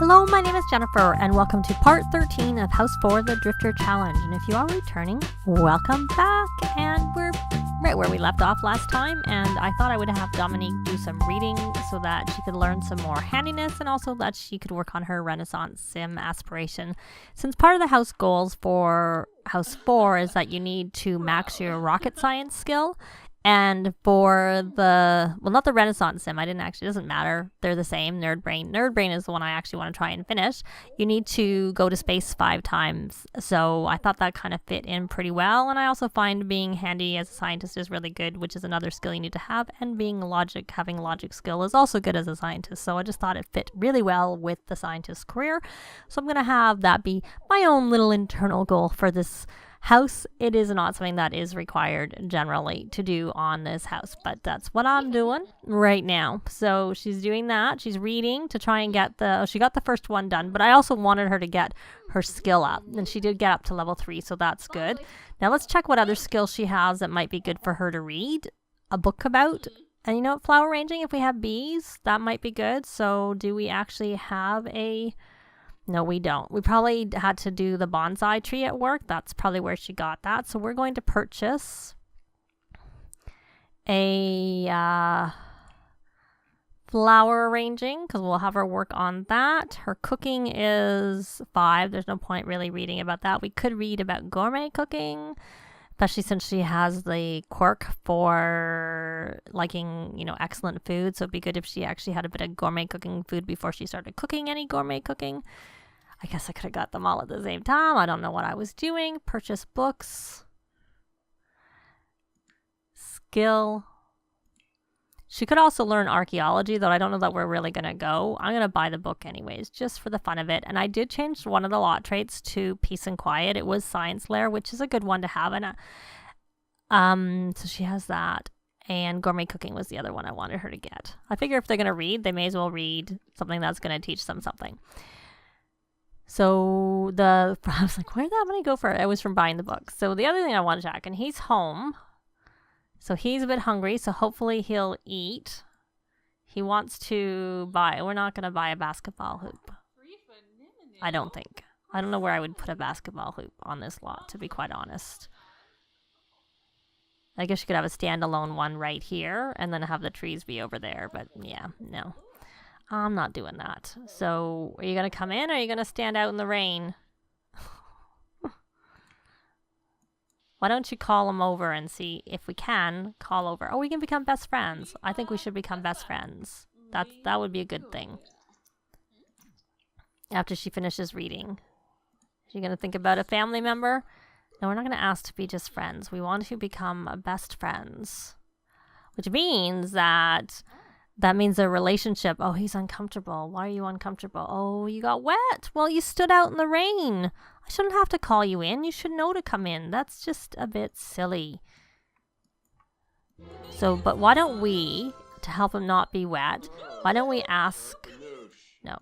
Hello, my name is Jennifer, and welcome to part 13 of House 4, the Drifter Challenge. And if you are returning, welcome back. And we're right where we left off last time, and I thought I would have Dominique do some reading so that she could learn some more handiness and also that she could work on her Renaissance sim aspiration. Since part of the house goals for House 4 is that you need to max your rocket science skill, and for the, well, not the Renaissance sim, it doesn't matter. They're the same, Nerd Brain. Nerd Brain is the one I actually want to try and finish. You need to go to space 5 times. So I thought that kind of fit in pretty well. And I also find being handy as a scientist is really good, which is another skill you need to have. And having logic skill is also good as a scientist. So I just thought it fit really well with the scientist career. So I'm going to have that be my own little internal goal for this house. It is not something that is required generally to do on this house, but that's what I'm doing right now. So she's doing that. She's reading to try and get she got the first one done, but I also wanted her to get her skill up, and she did get up to level 3, so that's good. Now let's check what other skills she has that might be good for her to read a book about. And you know what, flower arranging, if we have bees, that might be good. So do we actually have a... No, we don't. We probably had to do the bonsai tree at work. That's probably where she got that. So we're going to purchase a flower arranging because we'll have her work on that. Her cooking is 5. There's no point really reading about that. We could read about gourmet cooking, especially since she has the quirk for liking, excellent food. So it'd be good if she actually had a bit of gourmet cooking food before she started cooking any gourmet cooking. I guess I could have got them all at the same time. I don't know what I was doing. Purchase books. Skill. She could also learn archaeology, though I don't know that we're really going to go. I'm going to buy the book anyways, just for the fun of it. And I did change one of the lot traits to peace and quiet. It was science lair, which is a good one to have. And so she has that. And gourmet cooking was the other one I wanted her to get. I figure if they're going to read, they may as well read something that's going to teach them something. So I was like, where did that money go for? It was from buying the books. So the other thing I want to check, and he's home. So he's a bit hungry, so hopefully he'll eat. He wants to buy, we're not going to buy a basketball hoop. I don't think. I don't know where I would put a basketball hoop on this lot, to be quite honest. I guess you could have a standalone one right here and then have the trees be over there. But yeah, no. I'm not doing that. So are you going to come in or are you going to stand out in the rain? Why don't you call him over and see if we can call over. Oh, we can become best friends. I think we should become best friends. That would be a good thing. After she finishes reading. Is she going to think about a family member? No, we're not going to ask to be just friends. We want to become best friends. Which means that means a relationship. Oh, he's uncomfortable. Why are you uncomfortable? Oh, you got wet. Well, you stood out in the rain. I shouldn't have to call you in. You should know to come in. That's just a bit silly. So, but why don't we, to help him not be wet, why don't we ask... No.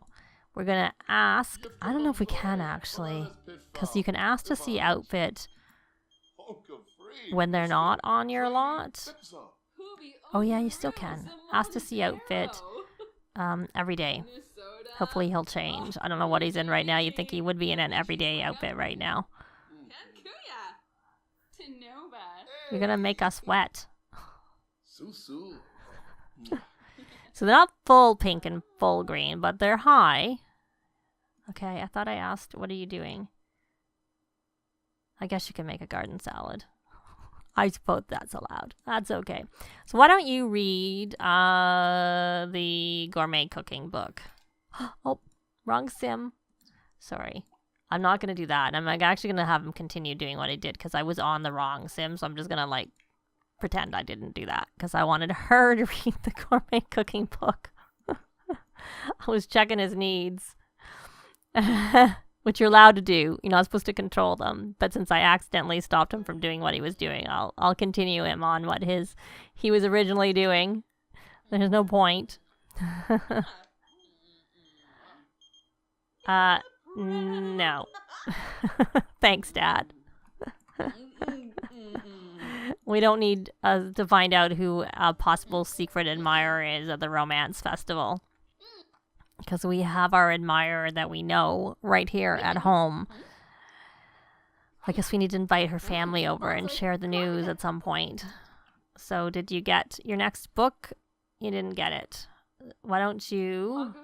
We're going to ask... I don't know if we can, actually. Because you can ask to see outfit when they're not on your lot. Oh yeah, you still can. Ask to see outfit every day. Hopefully he'll change. I don't know what he's in right now. You'd think he would be in an everyday outfit right now. You're gonna make us wet. So they're not full pink and full green, but they're high. Okay, I thought I asked, what are you doing? I guess you can make a garden salad. I suppose that's allowed. That's okay. So why don't you read the gourmet cooking book? Oh, wrong sim. Sorry. I'm not going to do that. I'm actually going to have him continue doing what I did because I was on the wrong sim. So I'm just going to pretend I didn't do that because I wanted her to read the gourmet cooking book. I was checking his needs. Which you're allowed to do. You're not supposed to control them. But since I accidentally stopped him from doing what he was doing, I'll continue him on what he was originally doing. There's no point. No. Thanks, Dad. We don't need to find out who a possible secret admirer is at the romance festival. because we have our admirer that we know right here at home. I guess we need to invite her family over and share the news at some point. So did you get your next book? You didn't get it. Why don't you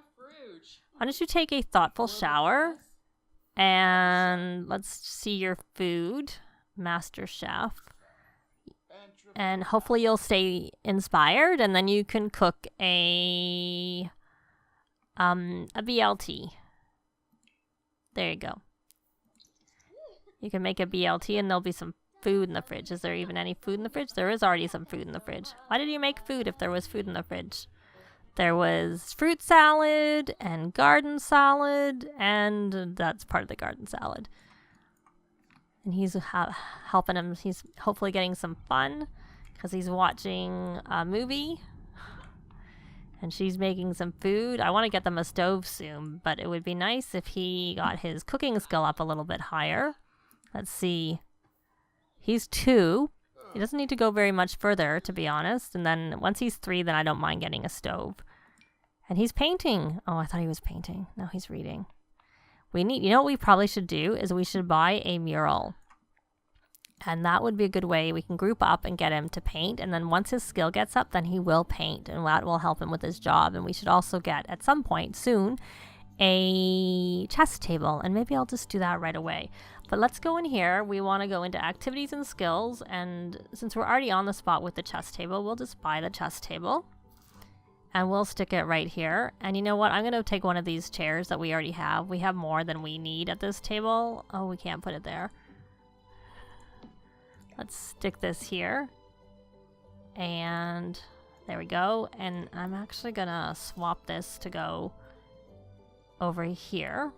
take a thoughtful shower and let's see your food, Master Chef. And hopefully you'll stay inspired, and then you can cook a BLT. There you go. You can make a BLT and there'll be some food in the fridge. Is there even any food in the fridge? There is already some food in the fridge. Why did you make food if there was food in the fridge? There was fruit salad and garden salad, and that's part of the garden salad. And he's helping him. He's hopefully getting some fun because he's watching a movie. And she's making some food. I want to get them a stove soon, but it would be nice if he got his cooking skill up a little bit higher. Let's see. He's 2. He doesn't need to go very much further, to be honest. And then once he's 3, then I don't mind getting a stove. And he's painting. Oh, I thought he was painting. No, he's reading. You know what we probably should do is we should buy a mural. And that would be a good way. We can group up and get him to paint. And then once his skill gets up, then he will paint. And that will help him with his job. And we should also get, at some point soon, a chess table. And maybe I'll just do that right away. But let's go in here. We want to go into activities and skills. And since we're already on the spot with the chess table, we'll just buy the chess table. And we'll stick it right here. And you know what? I'm going to take one of these chairs that we already have. We have more than we need at this table. Oh, we can't put it there. Let's stick this here. And there we go. And I'm actually going to swap this to go over here.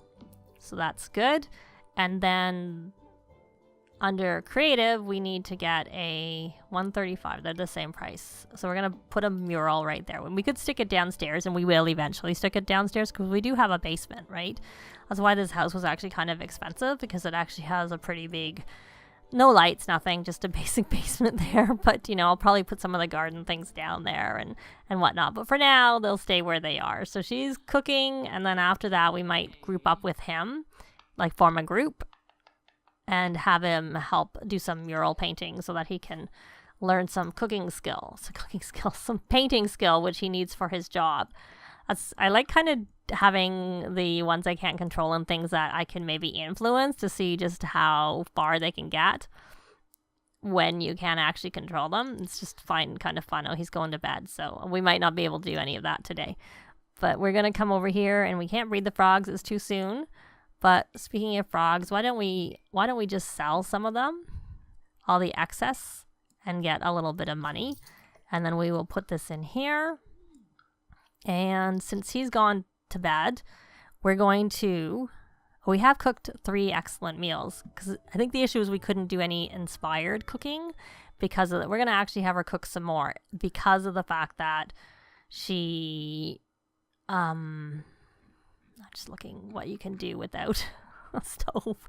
So that's good. And then under creative, we need to get a 135. They're the same price. So we're going to put a mural right there. We could stick it downstairs, and we will eventually stick it downstairs because we do have a basement, right? That's why this house was actually kind of expensive, because it actually has a pretty big, no lights, nothing, just a basic basement there. But, you know, I'll probably put some of the garden things down there and whatnot. But for now, they'll stay where they are. So she's cooking, and then after that, we might group up with him, like form a group, and have him help do some mural painting so that he can learn some cooking skills, some painting skill, which he needs for his job. I like kind of having the ones I can't control and things that I can maybe influence to see just how far they can get when you can't actually control them. It's just kind of fun. Oh, he's going to bed, so we might not be able to do any of that today. But we're going to come over here, and we can't breed the frogs. It's too soon. But speaking of frogs, why don't we just sell some of them, all the excess, and get a little bit of money, and then we will put this in here. And since he's gone to bed, we have cooked 3 excellent meals, because I think the issue is we couldn't do any inspired cooking because of we're going to actually have her cook some more because of the fact that she I'm just looking what you can do without a stove.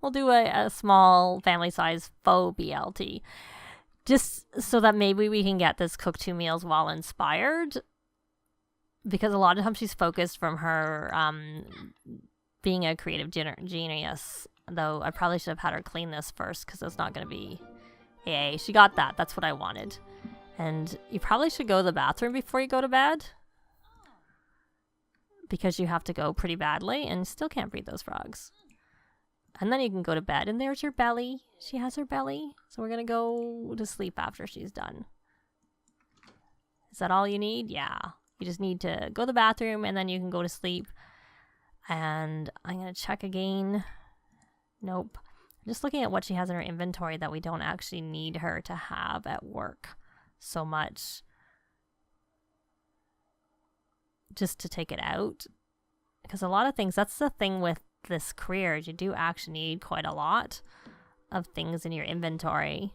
We'll do a small family size faux BLT, just so that maybe we can get this cook 2 meals while inspired, because a lot of times she's focused from her being a creative genius. Though I probably should have had her clean this first, because it's not going to be yay. She got that. That's what I wanted. And you probably should go to the bathroom before you go to bed, because you have to go pretty badly and still can't breed those frogs. And then you can go to bed, and there's your belly. She has her belly. So we're going to go to sleep after she's done. Is that all you need? Yeah. You just need to go to the bathroom, and then you can go to sleep. And I'm going to check again. Nope. I'm just looking at what she has in her inventory that we don't actually need her to have at work so much. Just to take it out, because a lot of things, that's the thing with this career, you do actually need quite a lot of things in your inventory,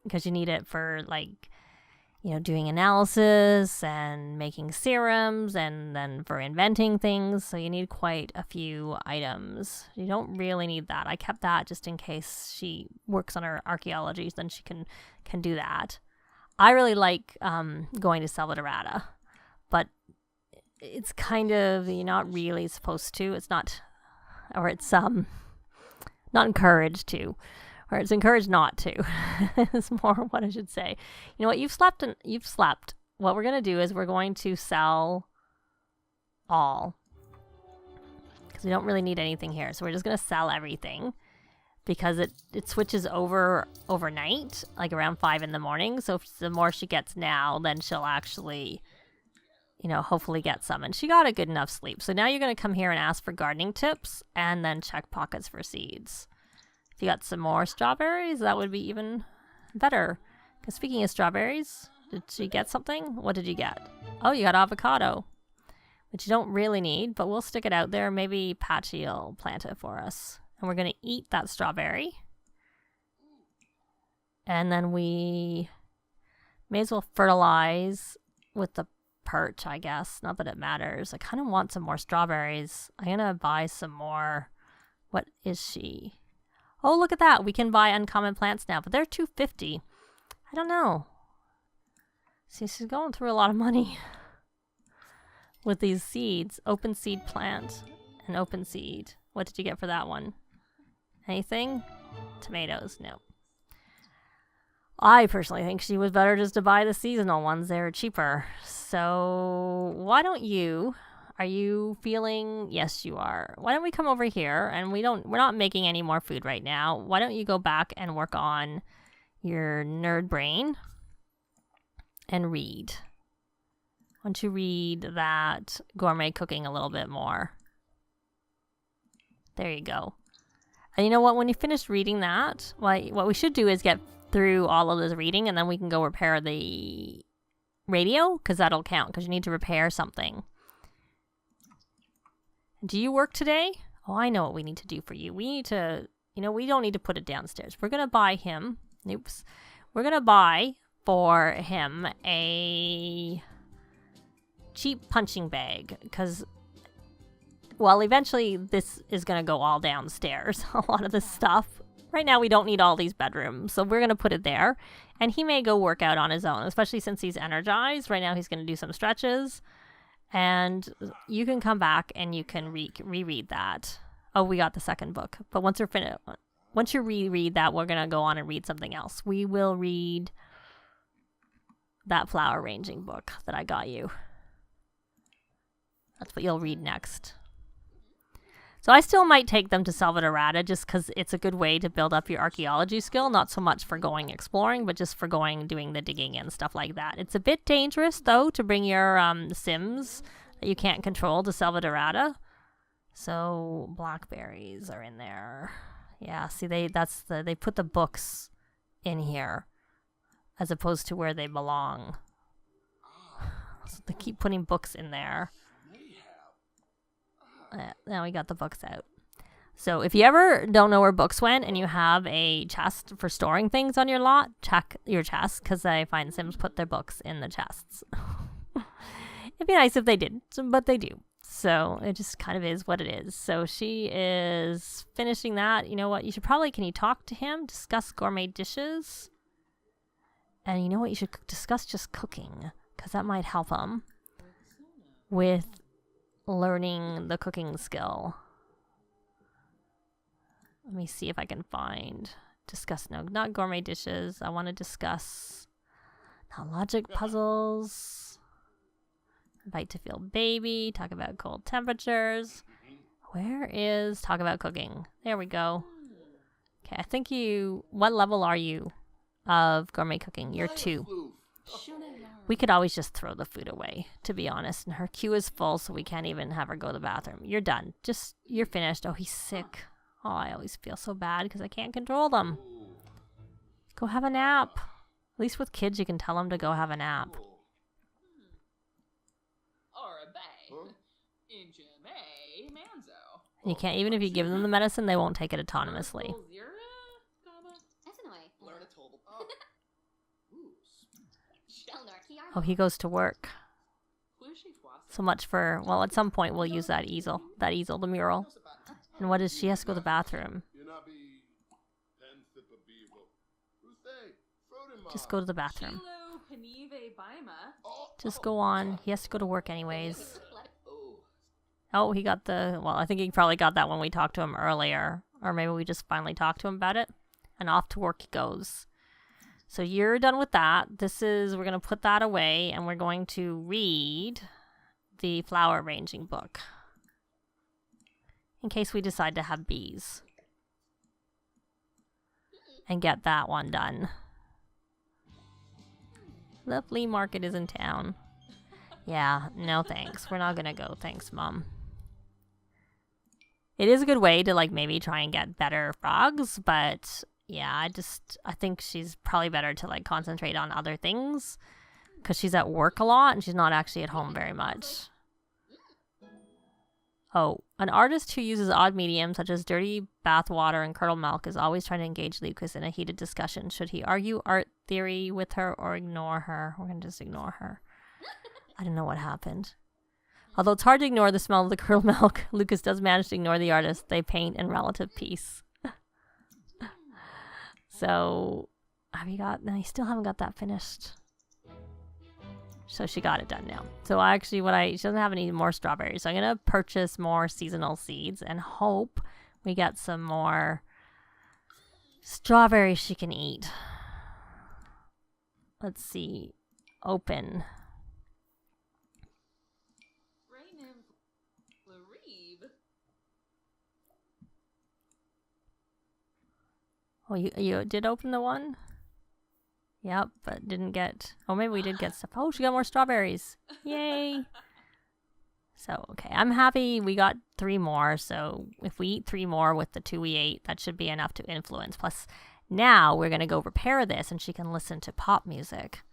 because you need it for, like, you know, doing analysis and making serums, and then for inventing things. So you need quite a few items. You don't really need that. I kept that just in case she works on her archaeology, then she can do that. I really like going to Salvatorata, but it's kind of, you're not really supposed to. It's not, or it's not encouraged to, or it's encouraged not to. It's more what I should say. You know what? You've slept. What we're gonna do is we're going to sell all, because we don't really need anything here. So we're just gonna sell everything, because it switches over overnight, like around 5 in the morning. So if the more she gets now, then she'll actually, you know, hopefully get some. And she got a good enough sleep. So now you're going to come here and ask for gardening tips and then check pockets for seeds. If you got some more strawberries, that would be even better. Because speaking of strawberries, did she get something? What did you get? Oh, you got avocado, which you don't really need, but we'll stick it out there. Maybe Patchy will plant it for us. And we're going to eat that strawberry. And then we may as well fertilize with the perch, I guess. Not that it matters. I kind of want some more strawberries. I'm going to buy some more. What is she? Oh, look at that. We can buy uncommon plants now, but they're $2.50. I don't know. See, she's going through a lot of money with these seeds. Open seed plant and open seed. What did you get for that one? Anything? Tomatoes? No. I personally think she was better just to buy the seasonal ones. They're cheaper. So why don't you? Are you feeling? Yes, you are. Why don't we come over here? And we're not making any more food right now. Why don't you go back and work on your nerd brain and read? Why don't you read that gourmet cooking a little bit more? There you go. And you know what? When you finish reading that, what we should do is get through all of this reading, and then we can go repair the radio, because that'll count, because you need to repair something. Do you work today? Oh, I know what we need to do for you. We need to, we don't need to put it downstairs. We're going to buy him, we're going to buy for him a cheap punching bag, because, well, eventually this is going to go all downstairs, a lot of this stuff. Right now we don't need all these bedrooms, so we're going to put it there. And he may go work out on his own, especially since he's energized. Right now he's going to do some stretches. And you can come back and you can reread that. Oh, we got the second book. But once you're finished, once you reread that, we're going to go on and read something else. We will read that flower arranging book that I got you. That's what you'll read next. So I still might take them to Salvatorata just because it's a good way to build up your archaeology skill. Not so much for going exploring, but just for doing the digging and stuff like that. It's a bit dangerous, though, to bring your Sims that you can't control to Salvatorata. So blackberries are in there. Yeah, see, they put the books in here as opposed to where they belong. So they keep putting books in there. Now we got the books out. So if you ever don't know where books went and you have a chest for storing things on your lot, check your chest, because I find Sims put their books in the chests. It'd be nice if they didn't, but they do. So it just kind of is what it is. So she is finishing that. You know what? Can you talk to him? Discuss gourmet dishes. And you know what? You should discuss just cooking, because that might help him with learning the cooking skill. Let me see if I can find not gourmet dishes. I want to discuss logic puzzles, invite to feel baby, talk about cold temperatures. Where is talk about cooking? There we go. Okay, I think what level are you of gourmet cooking? You're 2. We could always just throw the food away, to be honest. And her queue is full, so we can't even have her go to the bathroom. You're done. You're finished. Oh, he's sick. Oh, I always feel so bad because I can't control them. Go have a nap. At least with kids, you can tell them to go have a nap. And you can't, even if you give them the medicine, they won't take it autonomously. Oh, he goes to work. So much for, well, at some point we'll use that easel, the mural. And what is she has to go to the bathroom? Just go to the bathroom. Just go on. He has to go to work anyways. Oh, he got the... Well, I think he probably got that when we talked to him earlier. Or maybe we just finally talked to him about it. And off to work he goes. So you're done with that. We're going to put that away. And we're going to read the flower arranging book. In case we decide to have bees. And get that one done. The flea market is in town. Yeah, no thanks. We're not gonna go. Thanks, Mom. It is a good way to, like, maybe try and get better frogs, but yeah, I think she's probably better to, like, concentrate on other things because she's at work a lot and she's not actually at home very much. Oh, an artist who uses odd mediums such as dirty bath water and curdled milk is always trying to engage Lucas in a heated discussion. Should he argue art theory with her or ignore her? We're going to just ignore her. I don't know what happened. Although it's hard to ignore the smell of the curdled milk, Lucas does manage to ignore the artist. They paint in relative peace. So, no, you still haven't got that finished. So she got it done now. So actually she doesn't have any more strawberries. So I'm going to purchase more seasonal seeds and hope we get some more strawberries she can eat. Let's see. Open. Oh, you did open the one? Yep, but didn't get... Oh, maybe we did get stuff. Oh, she got more strawberries. Yay. So, okay. I'm happy we got 3 more. So, if we eat 3 more with the 2 we ate, that should be enough to influence. Plus, now we're going to go repair this and she can listen to pop music.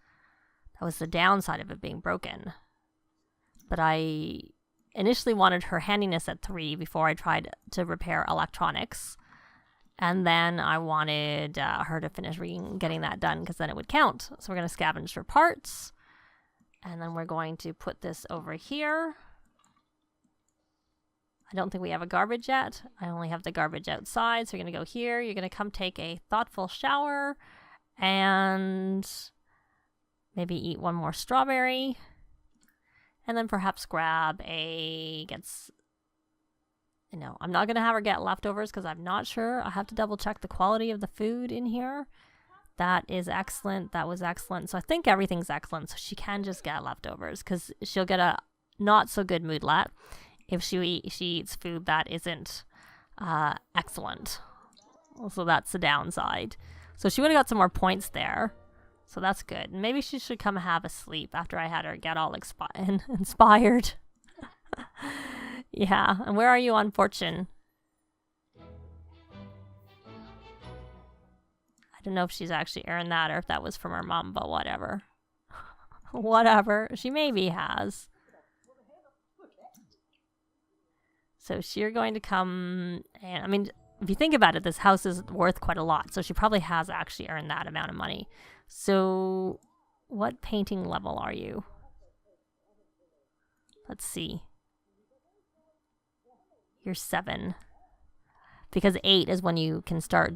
That was the downside of it being broken. But I initially wanted her handiness at 3 before I tried to repair electronics. And then I wanted her to finish getting that done because then it would count. So we're going to scavenge for parts. And then we're going to put this over here. I don't think we have a garbage yet. I only have the garbage outside. So you're going to go here. You're going to come take a thoughtful shower. And maybe eat 1 more strawberry. And then perhaps grab I'm not going to have her get leftovers because I'm not sure. I have to double check the quality of the food in here. That is excellent. That was excellent. So I think everything's excellent. So she can just get leftovers because she'll get a not so good moodlet if she eats food that isn't excellent. So that's the downside. So she would have got some more points there. So that's good. And maybe she should come have a sleep after I had her get all inspired. Yeah, and where are you on fortune? I don't know if she's actually earned that or if that was from her mom, but whatever. Whatever. She maybe has. So you're going to come and, I mean, if you think about it, this house is worth quite a lot. So she probably has actually earned that amount of money. So what painting level are you? Let's see. You're 7. Because 8 is when you can start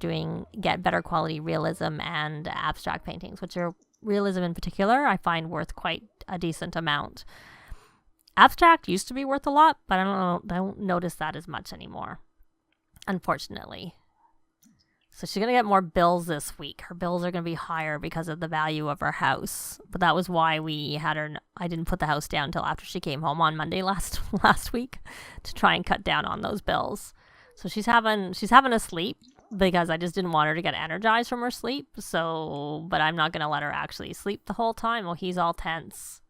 get better quality realism and abstract paintings, which are realism in particular, I find worth quite a decent amount. Abstract used to be worth a lot, but I don't notice that as much anymore, unfortunately. So she's going to get more bills this week. Her bills are going to be higher because of the value of her house. But that was why I didn't put the house down until after she came home on Monday last week to try and cut down on those bills. So she's having a sleep because I just didn't want her to get energized from her sleep. But I'm not going to let her actually sleep the whole time. Well, he's all tense.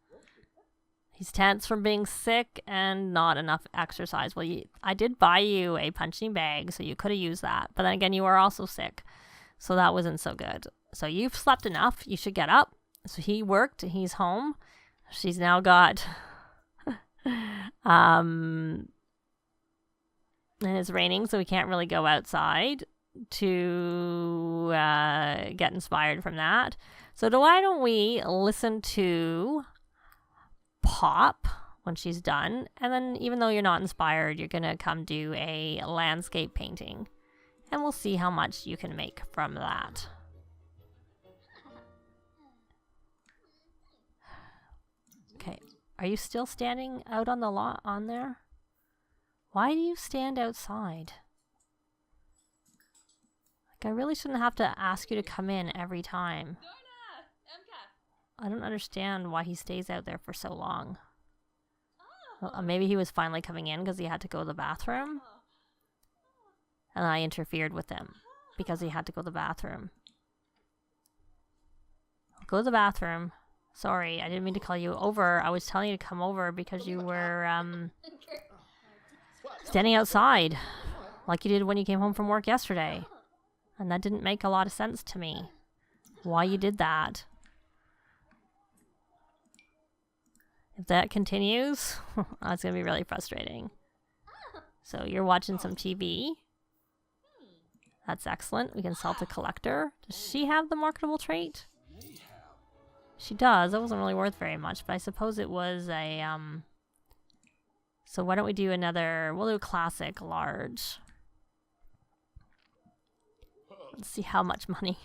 He's tense from being sick and not enough exercise. Well, I did buy you a punching bag, so you could have used that. But then again, you were also sick, so that wasn't so good. So you've slept enough. You should get up. So he worked. He's home. She's now got... and it's raining, so we can't really go outside to get inspired from that. So why don't we listen to... Pop when she's done, and then even though you're not inspired, you're gonna come do a landscape painting and we'll see how much you can make from that. Okay, are you still standing out on the lot on there? Why do you stand outside? Like, I really shouldn't have to ask you to come in every time. I don't understand why he stays out there for so long. Well, maybe he was finally coming in because he had to go to the bathroom. And I interfered with him because he had to go to the bathroom. Go to the bathroom. Sorry, I didn't mean to call you over. I was telling you to come over because you were standing outside like you did when you came home from work yesterday. And that didn't make a lot of sense to me. Why you did that. If that continues, that's going to be really frustrating. So you're watching some TV. That's excellent. We can sell to collector. Does she have the marketable trait? She does. That wasn't really worth very much, but I suppose it was a... So why don't we do another... We'll do a classic large. Let's see how much money...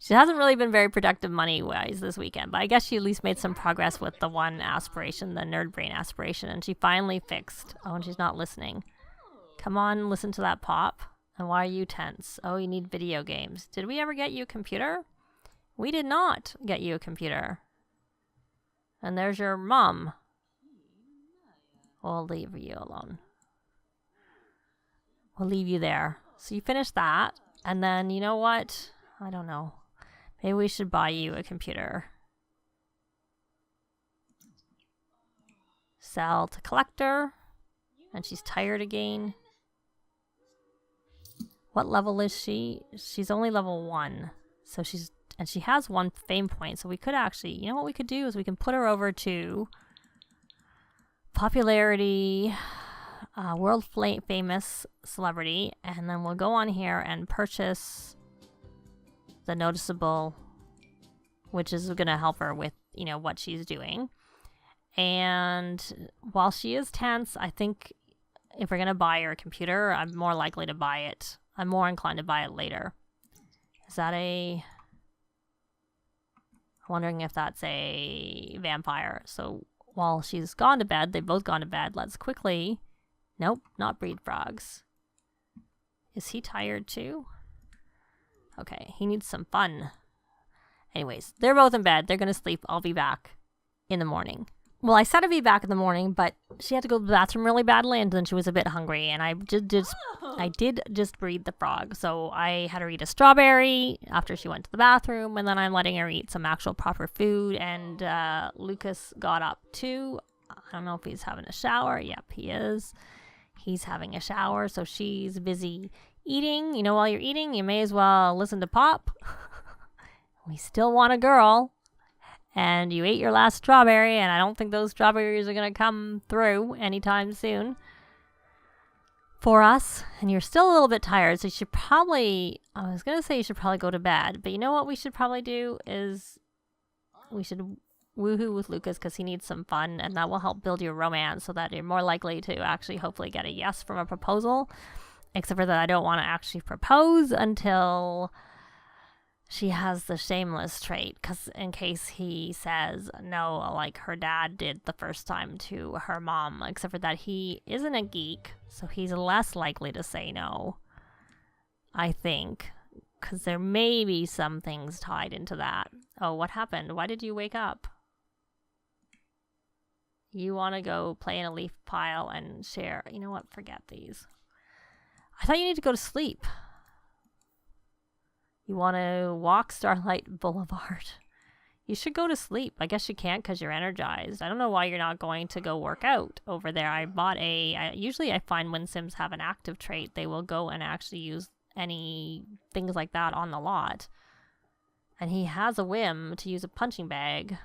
She hasn't really been very productive money-wise this weekend, but I guess she at least made some progress with the one aspiration, the nerd brain aspiration, and she finally fixed. Oh, and she's not listening. Come on, listen to that pop. And why are you tense? Oh, you need video games. Did we ever get you a computer? We did not get you a computer. And there's your mom. We'll leave you alone. We'll leave you there. So you finish that, and then, you know what? I don't know. Maybe we should buy you a computer. Sell to collector. And she's tired again. What level is she? She's only level 1. So she's... And she has 1 fame point. So we could actually... You know what we could do is we can put her over to... Popularity... world famous celebrity. And then we'll go on here and purchase... the noticeable, which is going to help her with, you know, what she's doing. And while she is tense, I think if we're going to buy her a computer, I'm more likely to buy it. I'm more inclined to buy it later. Is that a... I'm wondering if that's a vampire. So while she's gone to bed, they've both gone to bed. Let's quickly... Nope, not breed frogs. Is he tired too? Okay, he needs some fun. Anyways, they're both in bed. They're going to sleep. I'll be back in the morning. Well, I said I'd be back in the morning, but she had to go to the bathroom really badly, and then she was a bit hungry, and I did just breed the frog. So I had her eat a strawberry after she went to the bathroom, and then I'm letting her eat some actual proper food, and Lucas got up too. I don't know if he's having a shower. Yep, he is. He's having a shower, so she's busy eating. You know, while you're eating, you may as well listen to Pop. We still want a girl. And you ate your last strawberry, and I don't think those strawberries are going to come through anytime soon for us. And you're still a little bit tired, so you should probably... I was going to say you should probably go to bed. But you know what we should probably do is... We should woohoo with Lucas because he needs some fun, and that will help build your romance so that you're more likely to actually hopefully get a yes from a proposal. Except for that I don't want to actually propose until she has the shameless trait, because in case he says no, like her dad did the first time to her mom. Except for that he isn't a geek, so he's less likely to say no, I think, because there may be some things tied into that. Oh, what happened? Why did you wake up? You want to go play in a leaf pile and share. You know what? Forget these. I thought you need to go to sleep. You want to walk Starlight Boulevard. You should go to sleep. I guess you can't because you're energized. I don't know why you're not going to go work out over there. I bought usually I find when Sims have an active trait, they will go and actually use any things like that on the lot. And he has a whim to use a punching bag.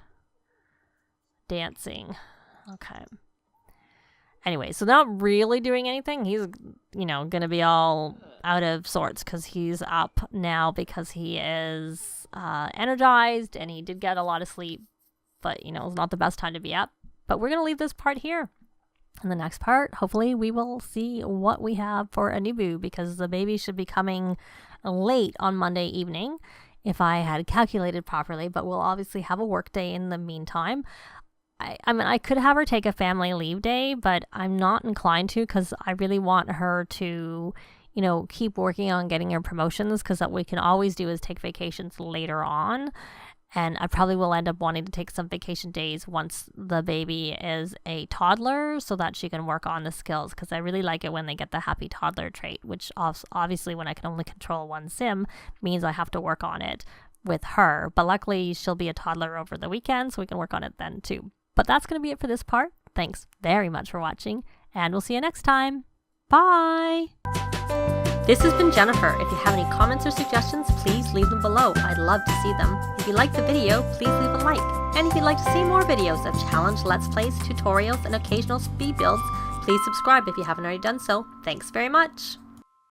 Dancing. Okay. Anyway, so not really doing anything. He's, you know, going to be all out of sorts because he's up now because he is energized and he did get a lot of sleep. But, you know, it's not the best time to be up. But we're going to leave this part here. In the next part, hopefully we will see what we have for a Nooboo because the baby should be coming late on Monday evening if I had calculated properly. But we'll obviously have a work day in the meantime. I mean, I could have her take a family leave day, but I'm not inclined to because I really want her to, you know, keep working on getting her promotions, because what we can always do is take vacations later on. And I probably will end up wanting to take some vacation days once the baby is a toddler so that she can work on the skills, because I really like it when they get the happy toddler trait, which obviously when I can only control one sim means I have to work on it with her. But luckily she'll be a toddler over the weekend, so we can work on it then too. But that's going to be it for this part. Thanks very much for watching, and we'll see you next time. Bye! This has been Jennifer. If you have any comments or suggestions, please leave them below. I'd love to see them. If you liked the video, please leave a like. And if you'd like to see more videos of challenge, let's plays, tutorials, and occasional speed builds, please subscribe if you haven't already done so. Thanks very much!